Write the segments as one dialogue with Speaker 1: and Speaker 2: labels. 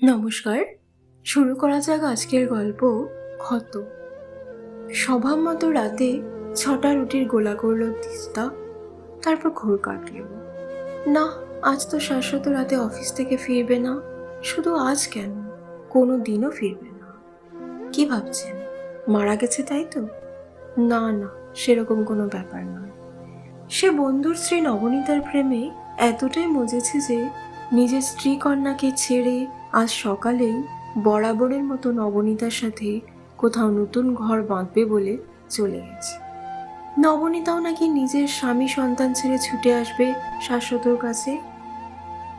Speaker 1: নমস্কার। শুরু করা যাক আজকের গল্প ক্ষত। স্বভাব মতো রাতে ৬টা রুটির গোলা করল তিস্তা, তারপর ঘোর কাটল। না, আজ তো শাশ্বত রাতে অফিস থেকে ফিরবে না। শুধু আজ কেন, কোনো দিনও ফিরবে না। কি ভাবছেন, মারা গেছে তাই তো? না না, সেরকম কোনো ব্যাপার নয়। সে বন্ধুর স্ত্রী নবনীতার প্রেমে এতটাই মজেছে যে নিজের স্ত্রী কন্যাকে ছেড়ে আজ সকালেই বরাবরের মতো নবনীতার সাথে কোথাও নতুন ঘর বাঁধবে বলে চলে গেছে। নবনীতাও নাকি নিজের স্বামী সন্তান ছেড়ে ছুটে আসবে শাশ্বতর কাছে।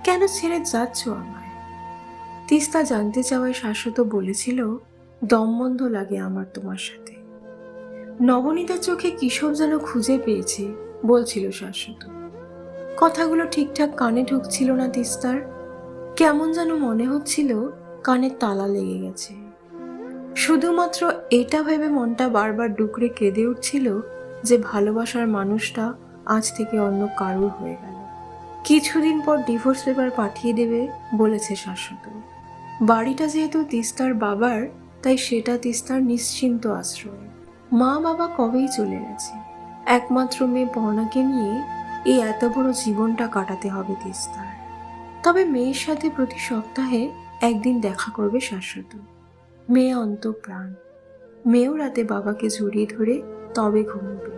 Speaker 1: কেন ছেড়ে যাচ্ছ আমায়? তিস্তা জানতে চাওয়ায় শাশ্বত বলেছিল, দম বন্ধ লাগে আমার তোমার সাথে। নবনীতার চোখে কিসব যেন খুঁজে পেয়েছে বলছিল শাশ্বত। কথাগুলো ঠিকঠাক কানে ঢুকছিল না তিস্তার। কেমন যেন মনে হচ্ছিল কানে তালা লেগে গেছে। শুধুমাত্র এটা ভেবে মনটা বারবার ডুকরে কেঁদে উঠছিল যে ভালোবাসার মানুষটা আজ থেকে অন্য কারুর হয়ে গেল। কিছুদিন পর ডিভোর্স পেপার পাঠিয়ে দেবে বলেছে শাশ্বত। বাড়িটা যেহেতু তিস্তার বাবার, তাই সেটা তিস্তার নিশ্চিন্ত আশ্রয়। মা বাবা কবেই চলে গেছে। একমাত্র মেয়ে পর্ণাকে নিয়ে এই এত বড় জীবনটা কাটাতে হবে তিস্তার। তবে মেয়ের সাথে প্রতি সপ্তাহে একদিন দেখা করবে শাশ্বত। মেয়ে অন্তঃপ্রাণ। মেয়েও রাতে বাবাকে জড়িয়ে ধরে তবে ঘুমবে।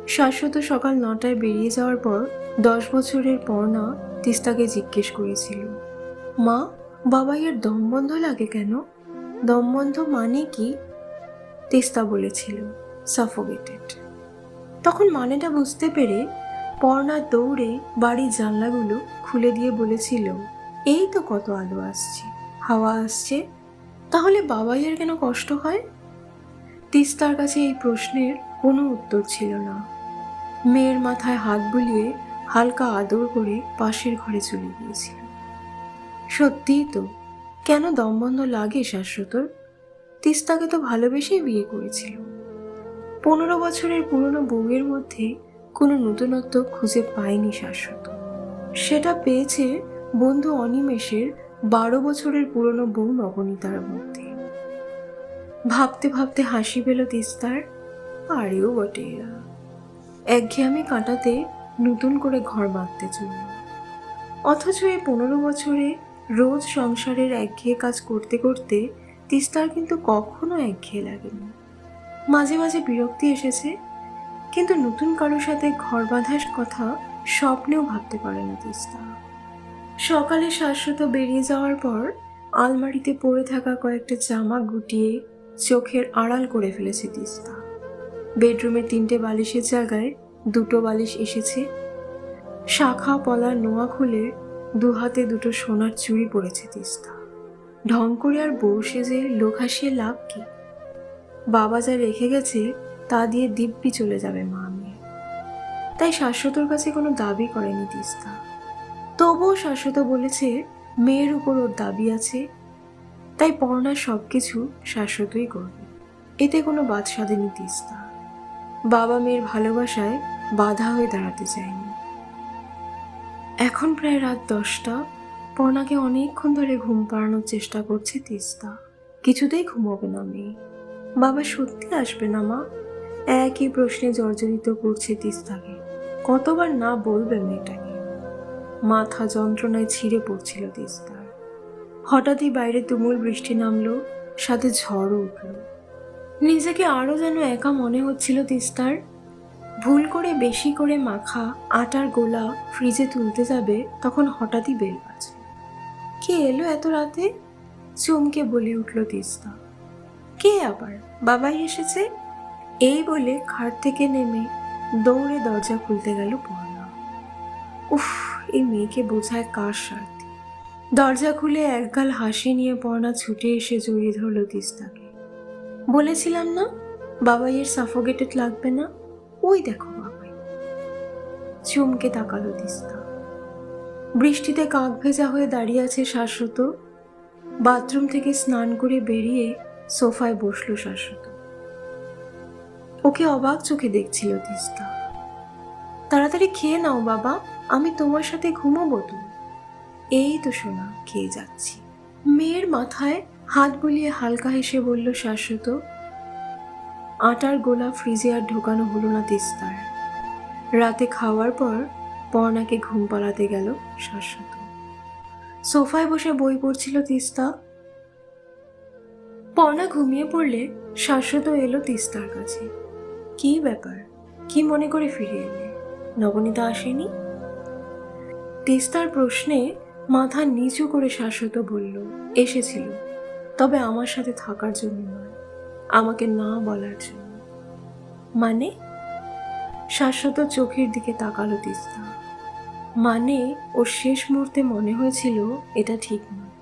Speaker 1: শাশ্বত সকাল ৯টায় বেরিয়ে যাওয়ার পর ১০ বছরের পর্ণা তিস্তাকে জিজ্ঞেস করেছিল, মা, বাবাইয়ের দম বন্ধ লাগে কেন? দম বন্ধ মানে কি? তিস্তা বলেছিল, সাফোকেটেড। তখন মানেটা বুঝতে পেরে পর্ণা দৌড়ে বাড়ির জানলাগুলো খুলে দিয়ে বলেছিল, এই তো কত আলো আসছে, হাওয়া আসছে, তাহলে বাবাইয়ের কেন কষ্ট হয়? তিস্তার কাছে এই প্রশ্নের কোনো উত্তর ছিল না। মেয়ের মাথায় হাত বুলিয়ে হালকা আদর করে পাশের ঘরে চলে গিয়েছিল। সত্যিই তো, কেন দমবন্ধ লাগে শাশ্বতর? তিস্তাকে তো ভালোবেসেই বিয়ে করেছিল। ১৫ বছরের পুরনো বউয়ের মধ্যে কোনো নতুনত্ব খুঁজে পায়নি শাশ্বত। সেটা পেয়েছে বন্ধু অনিমেষের ১২ বছরের পুরনো বউ নবনীতার মধ্যে। ভাবতে ভাবতে হাসি পেল তিস্তার। আরেও বটে এরা। একঘেয়েমি কাটাতে নতুন করে ঘর বাঁধতে চলল। অথচ এই ১৫ বছরে রোজ সংসারের একঘেয়ে কাজ করতে করতে তিস্তার কিন্তু কখনো একঘেয়ে লাগেনি। মাঝে মাঝে বিরক্তি এসেছে, কিন্তু নতুন কারোর সাথে ঘর বাঁধার কথা স্বপ্নেও ভাবতে পারে না তিস্তা। সকালে শাশ্বত বেরিয়ে যাওয়ার পর আলমারিতে পড়ে থাকা কয়েকটা জামা গুটিয়ে চোখের আড়াল করে ফেলেছে তিস্তা। বেডরুমে ৩টে বালিশের জায়গায় ২টো বালিশ এসেছে। শাখা পলা নোয়া খুলে ২ হাতে ২টো সোনার চুড়ি পরেছে তিস্তা। ঢং করে আর বউ সেজে লোক হাসিয়ে লাভ কি? বাবা যা রেখে গেছে তা দিয়ে দিব্যি চলে যাবে মা মেয়ে। তাই শাশ্বতর কাছে কোনো দাবি করেনি তিস্তা। তবুও শাশ্বত বলেছে মেয়ের উপর ওর দাবি আছে, তাই পর্ণার সবকিছু শাশ্বতই করবে। এতে কোনো বাদ সাধেনি তিস্তা। বাবা মেয়ের ভালোবাসায় বাধা হয়ে দাঁড়াতে চায়নি। এখন প্রায় রাত ১০টা। পর্ণাকে অনেকক্ষণ ধরে ঘুম পাড়ানোর চেষ্টা করছে তিস্তা। কিছুতেই ঘুমোবে না মেয়ে। বাবা সত্যি আসবে না মা? একই প্রশ্নে জর্জরিত করছে তিস্তাকে। কতবার না বলবে মেয়েটাকে? মাথা যন্ত্রণায় ছিঁড়ে পড়ছিল তিস্তার। হঠাৎই বাইরে তুমুল বৃষ্টি নামলো, সাথে ঝড়ও উঠল। নিজেকে আরো যেন একা মনে হচ্ছিল তিস্তার। ভুল করে বেশি করে মাখা আটার গোলা ফ্রিজে তুলতে যাবে, তখন হঠাৎই বেল বাজল। কে এলো এত রাতে? চমকে বলে উঠল তিস্তা। কে আবার? বাবাই এসেছে। এই বলে খাট থেকে নেমে দৌড়ে দরজা খুলতে গেল পর্ণা। উফ, এই মেয়েকে বোঝায় কার স্বার্থে। দরজা খুলে একগাল হাসি নিয়ে পর্ণা ছুটে এসে জড়িয়ে ধরল তিস্তাকে। বলেছিলাম না বাবাইয়ের সাফোকেটেড লাগবে না? ওই দেখো বাবাই। চমকে তাকালো তিস্তা। বৃষ্টিতে কাক ভেজা হয়ে দাঁড়িয়ে আছে শাশ্বত। বাথরুম থেকে স্নান করে বেরিয়ে সোফায় বসলো শাশ্বত। ওকে অবাক চোখে দেখছিল তিস্তা। তাড়াতাড়ি খেয়ে নাও বাবা, আমি তোমার সাথে ঘুমোবো তো। এই তো সোনা, খেয়ে যাচ্ছি। মেয়ের মাথায় হাত বুলিয়ে হালকা হেসে বলল শাশ্বত। আটার গোলা ফ্রিজে আর ঢোকানো হলো না তিস্তার। রাতে খাওয়ার পর পর্ণাকে ঘুম পাড়াতে গেল শাশ্বত। সোফায় বসে বই পড়ছিল তিস্তা। পর্ণা ঘুমিয়ে পড়লে শাশ্বত এলো তিস্তার কাছে। কি ব্যাপার, কি মনে করে ফিরে এলে? নবনীতা আসেনি? তিস্তার প্রশ্নে মাথা নিচু করে শাশ্বত বলল, এসেছিল, তবে আমার সাথে থাকার জন্য নয়, আমাকে না বলার জন্য। মানে? শাশ্বত চোখের দিকে তাকালো তিস্তা। মানে ওর শেষ মুহূর্তে মনে হয়েছিল এটা ঠিক নয়।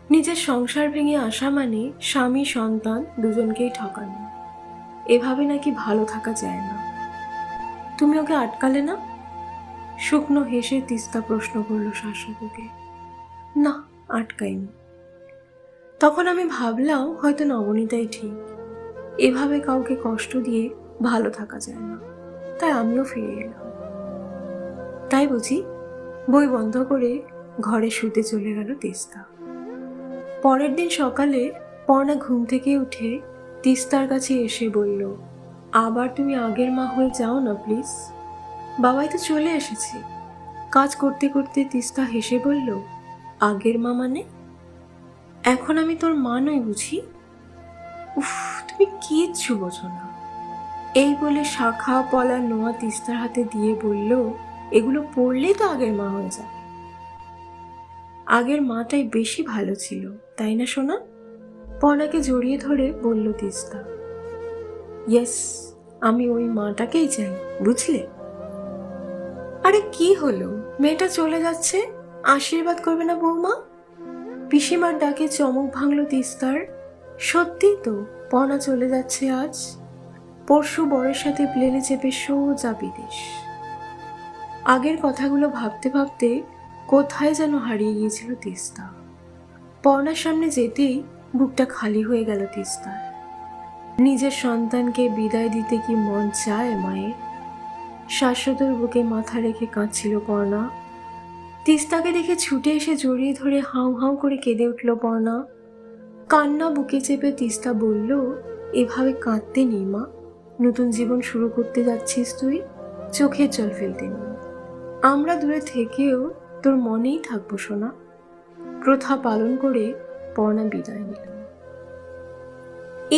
Speaker 1: নিজের সংসার ভেঙে আসা মানে স্বামী সন্তান দুজনকেই ঠকানো। এভাবে নাকি ভালো থাকা যায় না। তুমি ওকে আটকালে না? শুকনো হেসে তিস্তা প্রশ্ন করল শাশ্বতকে। না, আটকাইনি। তখন আমি ভাবলাম হয়তো নবনীতাই ঠিক। এভাবে কাউকে কষ্ট দিয়ে ভালো থাকা যায় না, তাই আমিও ফিরে এলাম। তাই বুঝি? বই বন্ধ করে ঘরে শুতে চলে গেল তিস্তা। পরের দিন সকালে পর্ণা ঘুম থেকে উঠে তিস্তার কাছে এসে বলল, আবার তুমি আগের মা হয়ে যাও না প্লিজ। বাবাই তো চলে এসেছে। কাজ করতে করতে তিস্তা হেসে বলল, আগের মা মানে? এখন আমি তোর মা নই বুঝি? উফ, তুমি কিচ্ছু বোঝো না। এই বলে শাখা পলা নোয়া তিস্তার হাতে দিয়ে বলল, এগুলো পড়লেই তো আগের মা হয়ে যাবে। আগের মাটাই বেশি ভালো ছিল, তাই না সোনা? পর্ণাকে জড়িয়ে ধরে বলল তিস্তা। ইয়েস, আমি ওই মাটাকেই চাই, বুঝলে? আরে কি হলো, মেয়েটা চলে যাচ্ছে, আশীর্বাদ করবে না বৌমা? পিসিমার ডাকে চমক ভাঙলো তিস্তার। সত্যি তো, পর্ণা চলে যাচ্ছে আজ। পরশু বরের সাথে প্লেনে চেপে সোজা বিদেশ। আগের কথাগুলো ভাবতে ভাবতে কোথায় যেন হারিয়ে গিয়েছিল তিস্তা। পর্ণার সামনে যেতেই বুকটা খালি হয়ে গেল তিস্তার। নিজের সন্তানকে বিদায় দিতে কি মন চায় মায়ের? শাশ্বতর বুকে মাথা রেখে কাঁদছিল পর্ণা। তিস্তাকে দেখে ছুটে এসে জড়িয়ে ধরে হাউ হাউ করে কেঁদে উঠল পর্ণা। কান্না বুকে চেপে তিস্তা বলল, এভাবে কাঁদতে নেই মা, নতুন জীবন শুরু করতে যাচ্ছিস তুই, চোখের জল ফেলতে নেই। আমরা দূরে থেকেও তোর মনেই থাকবো সোনা। প্রথা পালন করে পর্ণা বিদায় নিল।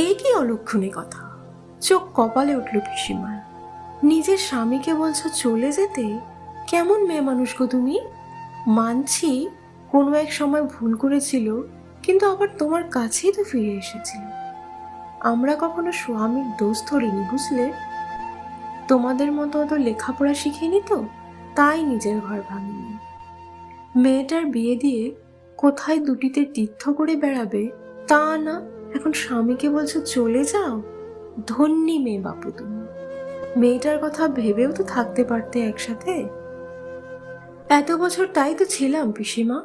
Speaker 1: এই কি অলক্ষণে কথা! চোখ কপালে উঠল পিসিমার। নিজের স্বামীকে বলছো চলে যেতে? কেমন মেয়ে মানুষ গো তুমি! মানছি কোনো এক সময় ভুল করেছিল, কিন্তু আবার তোমার কাছেই তো ফিরে এসেছিল। আমরা কখনো স্বামীর দোষ ধরিনি, বুঝলে? তোমাদের মতো অত লেখাপড়া শিখিনি তো, তাই নিজের ঘর ভাঙিনি। মেয়েটার বিয়ে দিয়ে কোথায় দুটিতে তীর্থ করে বেড়াবে তা না, এখন স্বামীকে বলছো চলে যাও। ধন্যী মেয়ে বাপু তুমি। মেয়েটার কথা ভেবেও তো থাকতে পারতে একসাথে। এত বছর তাই তো ছিলাম পিসিমা।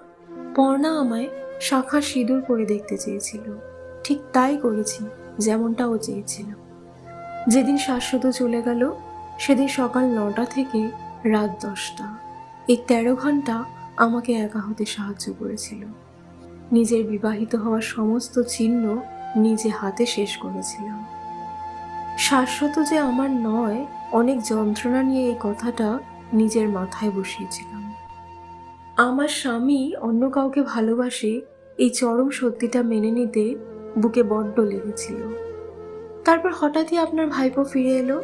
Speaker 1: পর্ণা আমায় শাখা সিঁদুর করে দেখতে চেয়েছিল, ঠিক তাই করেছি, যেমনটা ও চেয়েছিল। যেদিন শাশ্বত চলে গেল সেদিন সকাল 9টা থেকে রাত 10টা, এই 13 ঘন্টা আমাকে একা হতে সাহায্য করেছিল। নিজের বিবাহিত হওয়ার সমস্ত চিহ্ন নিজে হাতে শেষ করেছিলাম। শাশ্বত যে আমার নয়, অনেক যন্ত্রণা নিয়ে এই কথাটা নিজের মাথায় বসিয়েছিলাম। আমার স্বামী অন্য কাউকে ভালোবাসে, এই চরম সত্যিটা মেনে নিতে বুকে বড্ড লেগেছিল। তারপর হঠাৎই আপনার ভাইপো ফিরে এলো।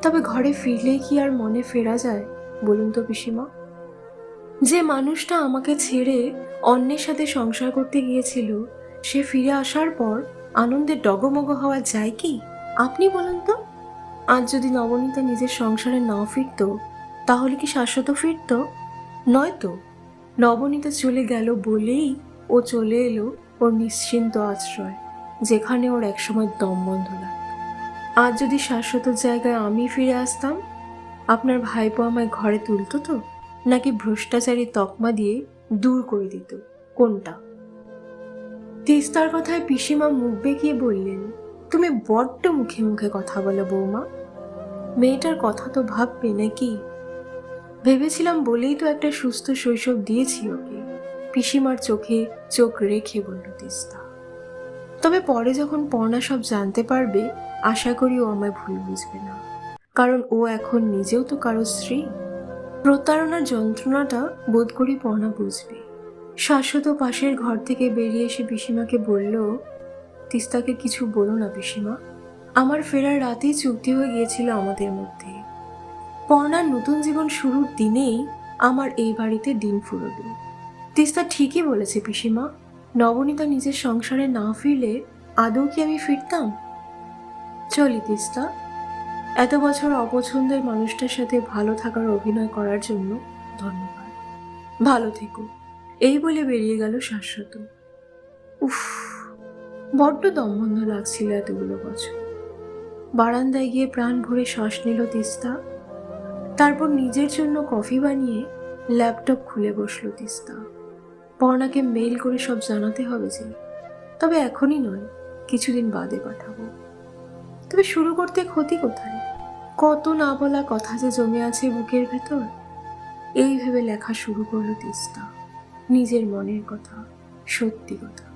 Speaker 1: তবে ঘরে ফিরলেই কি আর মনে ফেরা যায় বলুন তো পিসিমা? যে মানুষটা আমাকে ছেড়ে অন্যের সাথে সংসার করতে গিয়েছিল, সে ফিরে আসার পর আনন্দে ডগমগ হওয়া যায় কি আপনি বলুন তো? আজ যদি নবনীতা নিজের সংসারে না ফিরত, তাহলে কি শাশ্বত ফিরত? নয়তো নবনীতা চলে গেল বলেই ও চলে এলো ওর নিশ্চিন্ত আশ্রয়, যেখানে ওর একসময় দম বন্ধ লাগত। আজ যদি শাশ্বত জায়গায় আমি ফিরে আসতাম, আপনার ভাইপো আমায় ঘরে তুলতো তো, নাকি ভ্রষ্টাচারী তকমা দিয়ে দূর করে দিত? কোনটা? তিস্তার কথায় পিসিমা মুখ বেঁকিয়ে বললেন, তুমি বড্ড মুখে মুখে কথা বলো বৌমা। মেয়েটার কথা তো ভাববে নাকি? ভেবেছিলাম বলেই তো একটা সুস্থ শৈশব দিয়েছি ওকে, পিসিমার চোখে চোখ রেখে বলল তিস্তা। তবে পরে যখন পর্ণা সব জানতে পারবে, আশা করি ও আমায় ভুল বুঝবে না, কারণ ও এখন নিজেও তো কারো স্ত্রী। প্রতারণার যন্ত্রণাটা বোধ করি পর্ণা বুঝবে। শাশ্বত পাশের ঘর থেকে বেরিয়ে এসে পিসিমাকে বলল, তিস্তাকে কিছু বলো না পিসিমা, আমার ফেরার রাতেই চুক্তি হয়ে গিয়েছিল আমাদের মধ্যে। পর্ণার নতুন জীবন শুরুর দিনেই আমার এই বাড়িতে ডিম ফুরবে। তিস্তা ঠিকই বলেছে পিসিমা, নবনীতা নিজের সংসারে না ফিরলে আদৌ কি আমি ফিরতাম? চলি তিস্তা, এত বছর অপছন্দের মানুষটার সাথে ভালো থাকার অভিনয় করার জন্য ধন্যবাদ। ভালো থেকো, এই বলে বেরিয়ে গেল শাশ্বত। উফ, বড্ড দমবন্ধ লাগছিল এতগুলো বছর। বারান্দায় গিয়ে প্রাণ ভরে শ্বাস নিল তিস্তা। তারপর নিজের জন্য কফি বানিয়ে ল্যাপটপ খুলে বসলো তিস্তা। পর্ণাকে মেইল করে সব জানাতে হবে যে, তবে এখনই নয়, কিছুদিন বাদে পাঠাবো। তবে শুরু করতে ক্ষতি কোথায়? কত না বলা কথা যে জমে আছে বুকের ভেতর। এই ভেবে লেখা শুরু করলো তিস্তা, নিজের মনের কথা, সত্যি কথা।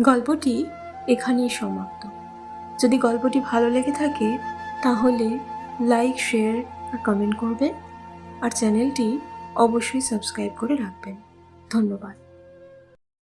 Speaker 1: গল্পটি এখানেই সমাপ্ত। যদি গল্পটি ভালো লেগে থাকে তাহলে লাইক, শেয়ার আর কমেন্ট করবেন, আর চ্যানেলটি অবশ্যই সাবস্ক্রাইব করে রাখবেন। ধন্যবাদ।